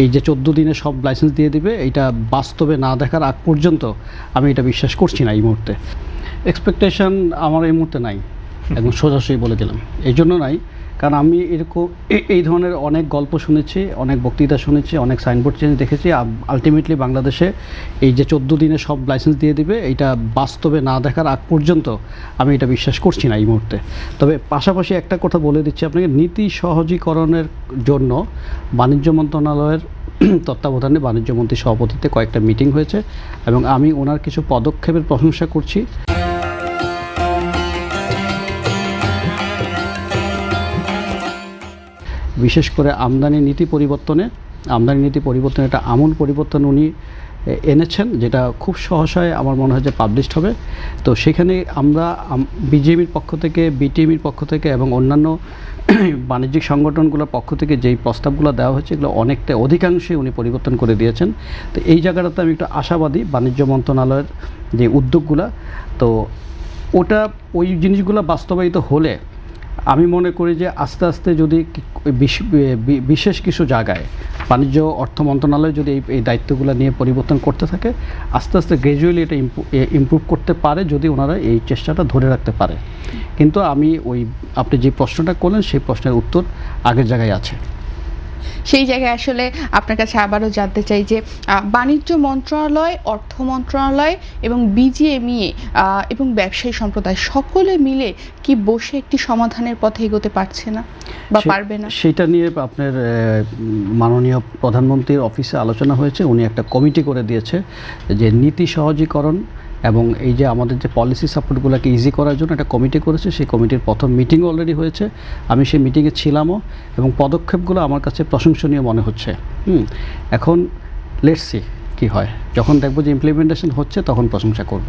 এই যে 14 দিনে সব লাইসেন্স দিয়ে দিবে, এইটা বাস্তবে না দেখার আগ পর্যন্ত আমি এটা বিশ্বাস করছি না এই মুহূর্তে। এক্সপেকটেশন আমার এই মুহূর্তে নাই, একদম সোজাসুজি বলে দিলাম। এই জন্য নাই কারণ আমি এরকম এই ধরনের অনেক গল্প শুনেছি, অনেক বক্তৃতা শুনেছি, অনেক সাইনবোর্ড চেঞ্জ দেখেছি। আলটিমেটলি বাংলাদেশে এই যে 14 দিনে সব লাইসেন্স দিয়ে দিবে, এইটা বাস্তবে না দেখার আগ পর্যন্ত আমি এটা বিশ্বাস করছি না এই মুহূর্তে। তবে পাশাপাশি একটা কথা বলে দিচ্ছি আপনাকে, নীতি সহজীকরণের জন্য বাণিজ্য মন্ত্রণালয়ের তত্ত্বাবধানে বাণিজ্যমন্ত্রী সভাপতিত্বে কয়েকটা মিটিং হয়েছে এবং আমি ওনার কিছু পদক্ষেপের প্রশংসা করছি। বিশেষ করে আমদানি নীতি পরিবর্তনে একটা আমূল পরিবর্তন উনি এনেছেন, যেটা খুব সহসায় আমার মনে হয় যে পাবলিশড হবে। তো সেখানে আমরা বিজিএমির পক্ষ থেকে, বিটিএমির পক্ষ থেকে এবং অন্যান্য বাণিজ্যিক সংগঠনগুলোর পক্ষ থেকে যেই প্রস্তাবগুলো দেওয়া হয়েছে, এগুলো অনেকটা অধিকাংশই উনি পরিবর্তন করে দিয়েছেন। তো এই জায়গাটাতে আমি একটু আশাবাদী বাণিজ্য মন্ত্রণালয়ের যে উদ্যোগগুলো, তো ওই জিনিসগুলো বাস্তবায়িত হলে আমি মনে করি যে আস্তে আস্তে যদি বিশেষ কিছু জায়গায় বাণিজ্য অর্থ মন্ত্রণালয় যদি এই দায়িত্বগুলো নিয়ে পরিবর্তন করতে থাকে, আস্তে আস্তে গ্র্যাজুয়ালি এটা ইমপ্রুভ করতে পারে যদি ওনারা এই চেষ্টাটা ধরে রাখতে পারে। কিন্তু আমি আপনি যে প্রশ্নটা করলেন সেই প্রশ্নের উত্তর আগের জায়গায় আছে। সেই জায়গায় আসলে আপনার কাছে আবারও জানতে চাই যে বাণিজ্য মন্ত্রণালয়, অর্থ মন্ত্রণালয় এবং বিজিএমইএ এবং ব্যবসায়ী সম্প্রদায় সকলে মিলে কি বসে একটি সমাধানের পথে এগোতে পারছে না বা পারবে না? সেটা নিয়ে আপনার মাননীয় প্রধানমন্ত্রীর অফিসে আলোচনা হয়েছে। উনি একটা কমিটি করে দিয়েছে যে নীতি সহজীকরণ এবং এই যে আমাদের যে পলিসি সাপোর্টগুলোকে ইজি করার জন্য একটা কমিটি করেছে। সেই কমিটির প্রথম মিটিং অলরেডি হয়েছে, আমি সেই মিটিংয়ে ছিলামও এবং পদক্ষেপগুলো আমার কাছে প্রশংসনীয় মনে হচ্ছে। এখন লেটস সি কী হয়, যখন দেখব যে ইমপ্লিমেন্টেশন হচ্ছে তখন প্রশংসা করব।